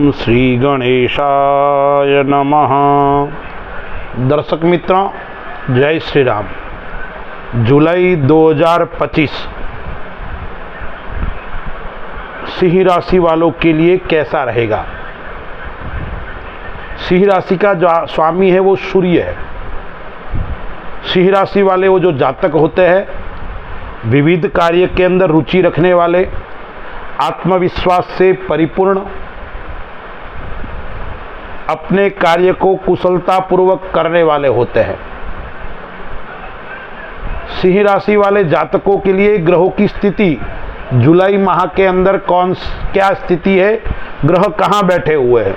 ओम श्री गणेशाय नमः। दर्शक मित्रों, जय श्री राम। जुलाई 2025 सिंह राशि वालों के लिए कैसा रहेगा? सिंह राशि का जो स्वामी है वो सूर्य है। सिंह राशि वाले वो जो जातक होते हैं, विविध कार्य के अंदर रुचि रखने वाले, आत्मविश्वास से परिपूर्ण, अपने कार्य को कुशलतापूर्वक करने वाले होते हैं। सिंह राशि वाले जातकों के लिए ग्रहों की स्थिति जुलाई माह के अंदर क्या स्थिति है, ग्रह कहां बैठे हुए हैं,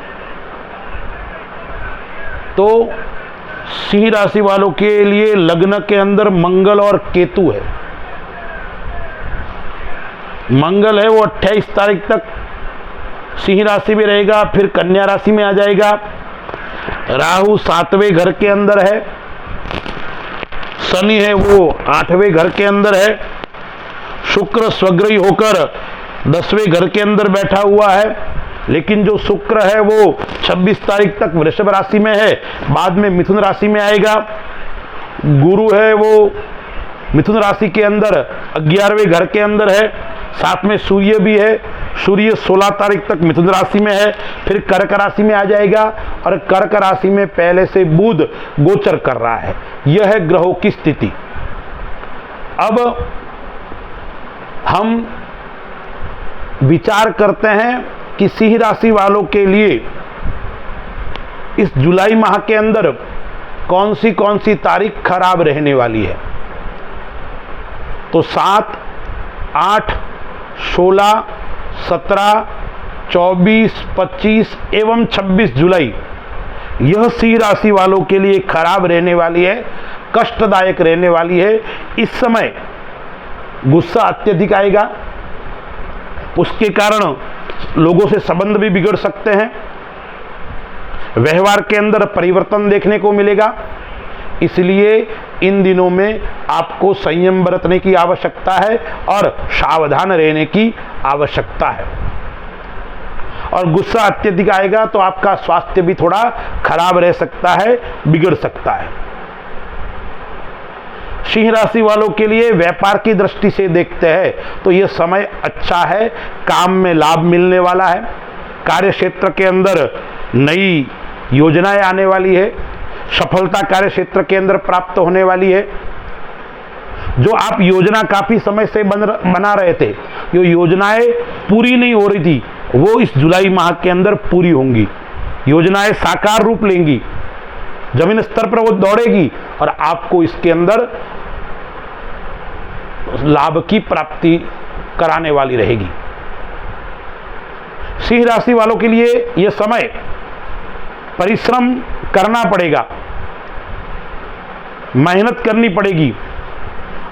तो सिंह राशि वालों के लिए लग्न के अंदर मंगल और केतु है। मंगल है वो 28 तारीख तक सिंह राशि में रहेगा, फिर कन्या राशि में आ जाएगा। राहु 7वें घर के अंदर है, शनि है वो 8वें घर के अंदर है, शुक्र स्वग्रही होकर 10वें घर के अंदर बैठा हुआ है। लेकिन जो शुक्र है वो 26 तारीख तक वृषभ राशि में है, बाद में मिथुन राशि में आएगा। गुरु है वो मिथुन राशि के अंदर 11वें घर के अंदर है, साथ में सूर्य भी है। सूर्य 16 तारीख तक मिथुन राशि में है, फिर कर्क राशि में आ जाएगा और कर्क राशि में पहले से बुध गोचर कर रहा है। यह है ग्रहों की स्थिति। अब हम विचार करते हैं कि सिंह राशि वालों के लिए इस जुलाई माह के अंदर कौन सी तारीख खराब रहने वाली है। तो 7, 8, 16, 17, 24, 25 एवं 26 जुलाई यह सिंह राशि वालों के लिए खराब रहने वाली है, कष्टदायक रहने वाली है। इस समय गुस्सा अत्यधिक आएगा, उसके कारण लोगों से संबंध भी बिगड़ सकते हैं, व्यवहार के अंदर परिवर्तन देखने को मिलेगा। इसलिए इन दिनों में आपको संयम बरतने की आवश्यकता है और सावधान रहने की आवश्यकता है। और गुस्सा अत्यधिक आएगा तो आपका स्वास्थ्य भी थोड़ा खराब रह सकता है, बिगड़ सकता है। सिंह राशि वालों के लिए व्यापार की दृष्टि से देखते हैं तो यह समय अच्छा है, काम में लाभ मिलने वाला है, कार्य क्षेत्र के अंदर नई योजनाएं आने वाली है, सफलता कार्य क्षेत्र के अंदर प्राप्त होने वाली है। जो आप योजना काफी समय से बना रहे थे, जो योजनाएं पूरी नहीं हो रही थी, वो इस जुलाई माह के अंदर पूरी होंगी। योजनाएं साकार रूप लेंगी, जमीन स्तर पर वो दौड़ेगी और आपको इसके अंदर लाभ की प्राप्ति कराने वाली रहेगी। सिंह राशि वालों के लिए यह समय परिश्रम करना पड़ेगा, मेहनत करनी पड़ेगी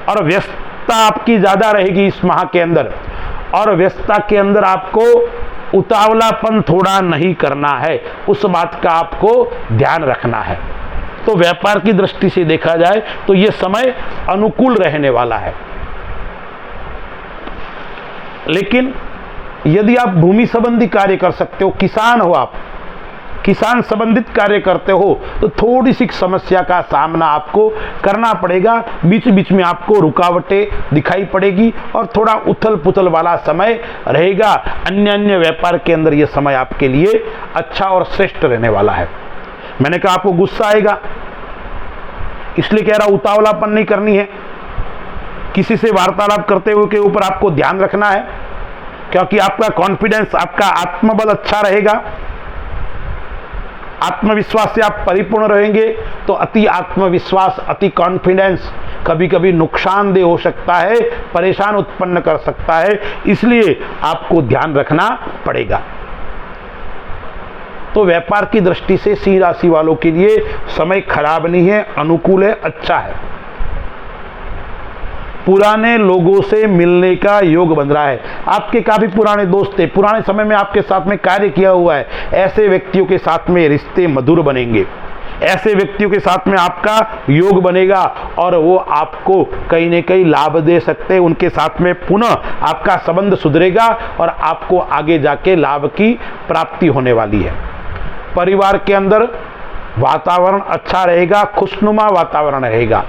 और व्यस्तता आपकी ज्यादा रहेगी इस माह के अंदर। और व्यस्तता के अंदर आपको उतावलापन थोड़ा नहीं करना है, उस बात का आपको ध्यान रखना है। तो व्यापार की दृष्टि से देखा जाए तो यह समय अनुकूल रहने वाला है। लेकिन यदि आप भूमि संबंधी कार्य कर सकते हो, किसान हो आप, किसान संबंधित कार्य करते हो, तो थोड़ी सी समस्या का सामना आपको करना पड़ेगा। बीच बीच में आपको रुकावटें दिखाई पड़ेगी और थोड़ा उथल पुथल वाला समय रहेगा। अन्य व्यापार के अंदर यह समय आपके लिए अच्छा और श्रेष्ठ रहने वाला है। मैंने कहा आपको गुस्सा आएगा, इसलिए कह रहा उतावलापन नहीं करनी है। किसी से वार्तालाप करते हुए के ऊपर आपको ध्यान रखना है, क्योंकि आपका कॉन्फिडेंस, आपका आत्मबल अच्छा रहेगा। आत्मविश्वास से आप परिपूर्ण रहेंगे तो अति आत्मविश्वास, अति कॉन्फिडेंस कभी कभी नुकसानदेह हो सकता है, परेशान उत्पन्न कर सकता है। इसलिए आपको ध्यान रखना पड़ेगा। तो व्यापार की दृष्टि से सिंह राशि वालों के लिए समय खराब नहीं है, अनुकूल है, अच्छा है। पुराने लोगों से मिलने का योग बन रहा है। आपके काफी पुराने दोस्त थे, पुराने समय में आपके साथ में कार्य किया हुआ है, ऐसे व्यक्तियों के साथ में रिश्ते मधुर बनेंगे। ऐसे व्यक्तियों के साथ में आपका योग बनेगा और वो आपको कहीं न कहीं लाभ दे सकते हैं। उनके साथ में पुनः आपका संबंध सुधरेगा और आपको आगे जाके लाभ की प्राप्ति होने वाली है। परिवार के अंदर वातावरण अच्छा रहेगा, खुशनुमा वातावरण रहेगा।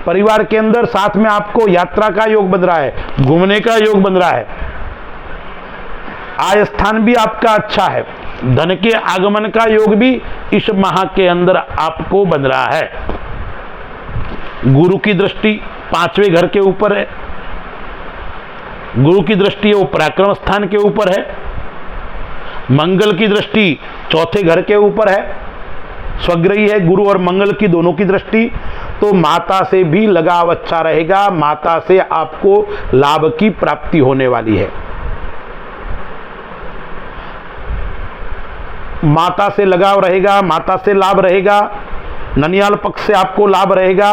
परिवार के अंदर साथ में आपको यात्रा का योग बन रहा है, घूमने का योग बन रहा है। आय स्थान भी आपका अच्छा है, धन के आगमन का योग भी इस माह के अंदर आपको बन रहा है। गुरु की दृष्टि 5वें घर के ऊपर है, गुरु की दृष्टि वो पराक्रम स्थान के ऊपर है। मंगल की दृष्टि 4थे घर के ऊपर है, स्वग्रही है गुरु और मंगल की दोनों की दृष्टि। तो माता से भी लगाव अच्छा रहेगा, माता से आपको लाभ की प्राप्ति होने वाली है। माता से लगाव रहेगा, माता से लाभ रहेगा, ननियाल पक्ष से आपको लाभ रहेगा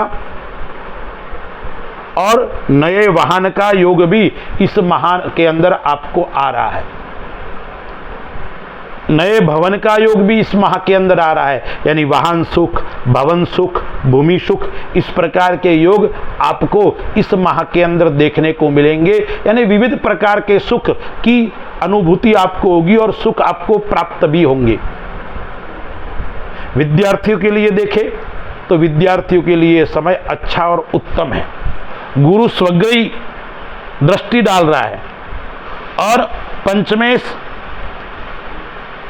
और नए वाहन का योग भी इस माह के अंदर आपको आ रहा है। नए भवन का योग भी इस माह के अंदर आ रहा है, यानी वाहन सुख, भवन सुख, भूमि सुख, इस प्रकार के योग आपको इस माह के अंदर देखने को मिलेंगे। यानी विविध प्रकार के सुख की अनुभूति आपको होगी और सुख आपको प्राप्त भी होंगे। विद्यार्थियों के लिए देखें तो विद्यार्थियों के लिए समय अच्छा और उत्तम है। गुरु स्वग्रही दृष्टि डाल रहा है और पंचमेश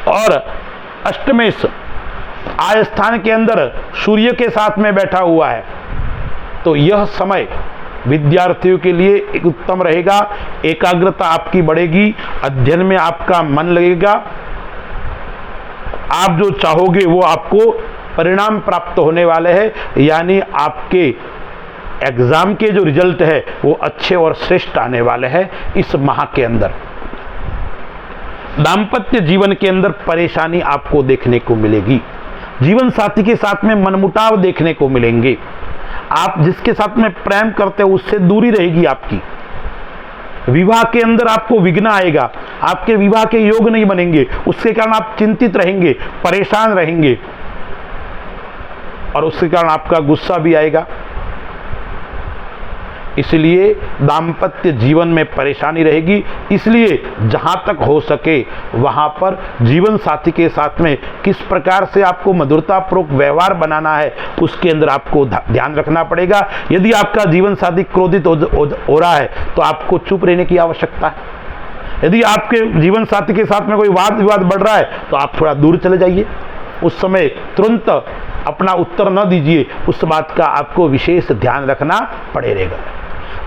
और अष्टमेश आय स्थान के अंदर सूर्य के साथ में बैठा हुआ है। तो यह समय विद्यार्थियों के लिए एक उत्तम रहेगा। एकाग्रता आपकी बढ़ेगी, अध्ययन में आपका मन लगेगा, आप जो चाहोगे वो आपको परिणाम प्राप्त होने वाले हैं। यानी आपके एग्जाम के जो रिजल्ट है वो अच्छे और श्रेष्ठ आने वाले हैं इस माह के अंदर। दाम्पत्य जीवन के अंदर परेशानी आपको देखने को मिलेगी, जीवन साथी के साथ में मनमुटाव देखने को मिलेंगे। आप जिसके साथ में प्रेम करते हो उससे दूरी रहेगी आपकी। विवाह के अंदर आपको विघ्न आएगा, आपके विवाह के योग नहीं बनेंगे, उसके कारण आप चिंतित रहेंगे, परेशान रहेंगे और उसके कारण आपका गुस्सा भी आएगा। इसलिए दाम्पत्य जीवन में परेशानी रहेगी। इसलिए जहां तक हो सके वहां पर जीवन साथी के साथ में किस प्रकार से आपको मधुरतापूर्वक व्यवहार बनाना है उसके अंदर आपको ध्यान रखना पड़ेगा। यदि आपका जीवन साथी क्रोधित हो रहा है तो आपको चुप रहने की आवश्यकता है। यदि आपके जीवन साथी के साथ में कोई वाद विवाद बढ़ रहा है तो आप थोड़ा दूर चले जाइए। उस समय तुरंत अपना उत्तर न दीजिए, उस बात का आपको विशेष ध्यान रखना पड़ेगा।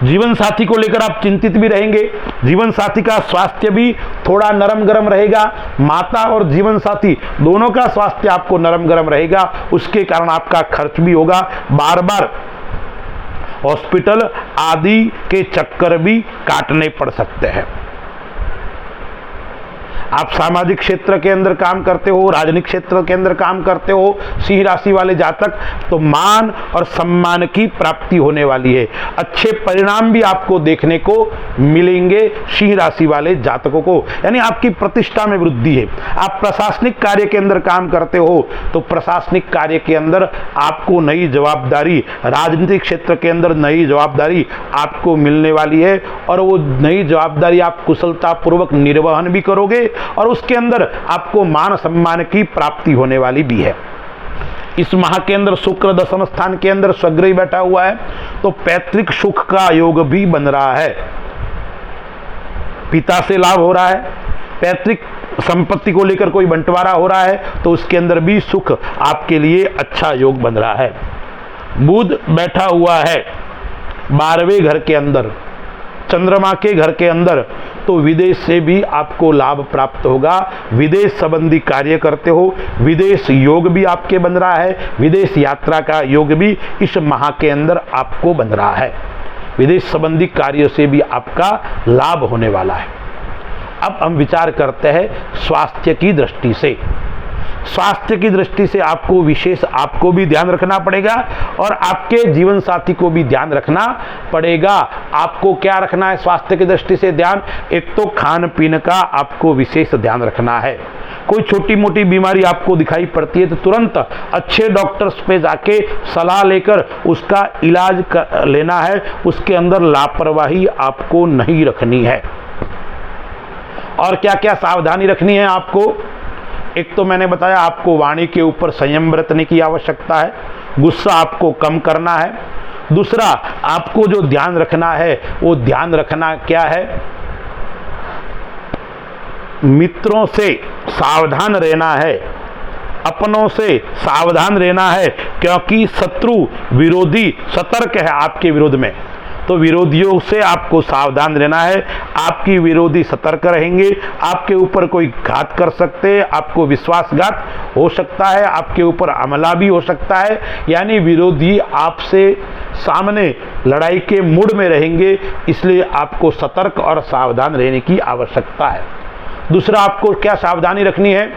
जीवन साथी को लेकर आप चिंतित भी रहेंगे, जीवन साथी का स्वास्थ्य भी थोड़ा नरम गरम रहेगा। माता और जीवन साथी दोनों का स्वास्थ्य आपको नरम गरम रहेगा, उसके कारण आपका खर्च भी होगा। बार बार हॉस्पिटल आदि के चक्कर भी काटने पड़ सकते हैं। आप सामाजिक क्षेत्र के अंदर काम करते हो, राजनीतिक क्षेत्र के अंदर काम करते हो, सिंह राशि वाले जातक, तो मान और सम्मान की प्राप्ति होने वाली है। अच्छे परिणाम भी आपको देखने को मिलेंगे सिंह राशि वाले जातकों को, यानी आपकी प्रतिष्ठा में वृद्धि है। आप प्रशासनिक कार्य के अंदर काम करते हो तो प्रशासनिक कार्य के अंदर आपको नई जवाबदारी, राजनीतिक क्षेत्र के अंदर नई जवाबदारी आपको मिलने वाली है और वो नई जवाबदारी आप कुशलतापूर्वक निर्वहन भी करोगे और उसके अंदर आपको मान सम्मान की प्राप्ति होने वाली भी है। इस माह के अंदर शुक्र दशम स्थान के अंदर स्वग्रही बैठा हुआ है तो पैतृक सुख का योग भी बन रहा है। पिता से लाभ हो रहा है, पैतृक संपत्ति को लेकर कोई बंटवारा हो रहा है तो उसके अंदर भी सुख आपके लिए अच्छा योग बन रहा है। बुध बैठा हुआ है 12वें घर के अंदर, चंद्रमा के घर के अंदर, तो विदेश से भी आपको लाभ प्राप्त होगा। विदेश संबंधी कार्य करते हो, विदेश योग भी आपके बन रहा है, विदेश यात्रा का योग भी इस माह के अंदर आपको बन रहा है। विदेश संबंधी कार्यों से भी आपका लाभ होने वाला है। अब हम विचार करते हैं स्वास्थ्य की दृष्टि से। स्वास्थ्य की दृष्टि से आपको विशेष आपको भी ध्यान रखना पड़ेगा और आपके जीवन साथी को भी ध्यान रखना पड़ेगा। आपको क्या रखना है स्वास्थ्य की दृष्टि से ध्यान? एक तो खान पीन का आपको विशेष ध्यान रखना है। कोई छोटी मोटी बीमारी आपको दिखाई पड़ती है तो तुरंत अच्छे डॉक्टर्स पे जाके सलाह लेकर उसका इलाज लेना है। उसके अंदर लापरवाही आपको नहीं रखनी है। और क्या क्या सावधानी रखनी है आपको? एक तो मैंने बताया, आपको वाणी के ऊपर संयम बरतने की आवश्यकता है, गुस्सा आपको कम करना है। दूसरा, आपको जो ध्यान रखना है वो ध्यान रखना क्या है? मित्रों से सावधान रहना है, अपनों से सावधान रहना है, क्योंकि शत्रु विरोधी सतर्क है आपके विरोध में। तो विरोधियों से आपको सावधान रहना है। आपकी विरोधी सतर्क रहेंगे, आपके ऊपर कोई घात कर सकते हैं, आपको विश्वासघात हो सकता है, आपके ऊपर हमला भी हो सकता है। यानी विरोधी आपसे सामने लड़ाई के मूड में रहेंगे, इसलिए आपको सतर्क और सावधान रहने की आवश्यकता है। दूसरा, आपको क्या सावधानी रखनी है?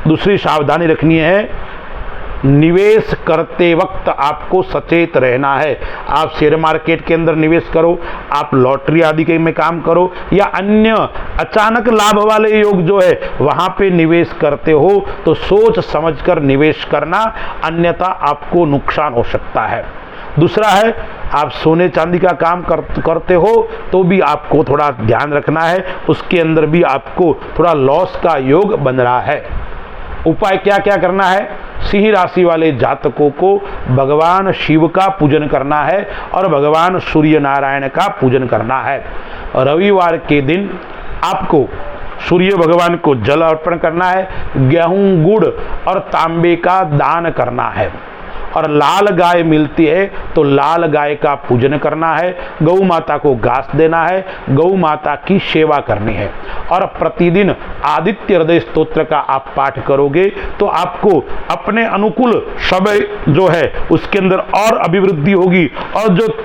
दूसरी सावधानी रखनी है, निवेश करते वक्त आपको सचेत रहना है। आप शेयर मार्केट के अंदर निवेश करो, आप लॉटरी आदि के में काम करो, या अन्य अचानक लाभ वाले योग जो है वहां पे निवेश करते हो तो सोच समझकर निवेश करना, अन्यथा आपको नुकसान हो सकता है। दूसरा है, आप सोने चांदी का काम करते हो तो भी आपको थोड़ा ध्यान रखना है, उसके अंदर भी आपको थोड़ा लॉस का योग बन रहा है। उपाय क्या क्या करना है? सिंह राशि वाले जातकों को भगवान शिव का पूजन करना है और भगवान सूर्य नारायण का पूजन करना है। रविवार के दिन आपको सूर्य भगवान को जल अर्पण करना है, गेहूं, गुड़ और तांबे का दान करना है। और लाल गाय मिलती है तो लाल गाय का पूजन करना है, गौ माता को घास देना है, गौ माता की सेवा करनी है। और प्रतिदिन आदित्य हृदय स्तोत्र का आप पाठ करोगे तो आपको अपने अनुकूल समय जो है उसके अंदर और अभिवृद्धि होगी, और जो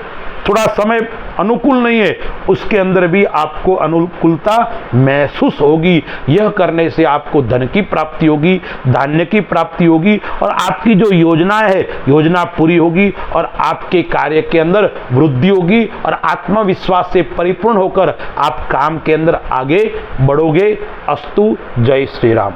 थोड़ा समय अनुकूल नहीं है उसके अंदर भी आपको अनुकूलता महसूस होगी। यह करने से आपको धन की प्राप्ति होगी, धान्य की प्राप्ति होगी, और आपकी जो योजनाएं है योजना पूरी होगी, और आपके कार्य के अंदर वृद्धि होगी, और आत्मविश्वास से परिपूर्ण होकर आप काम के अंदर आगे बढ़ोगे। अस्तु। जय श्री राम।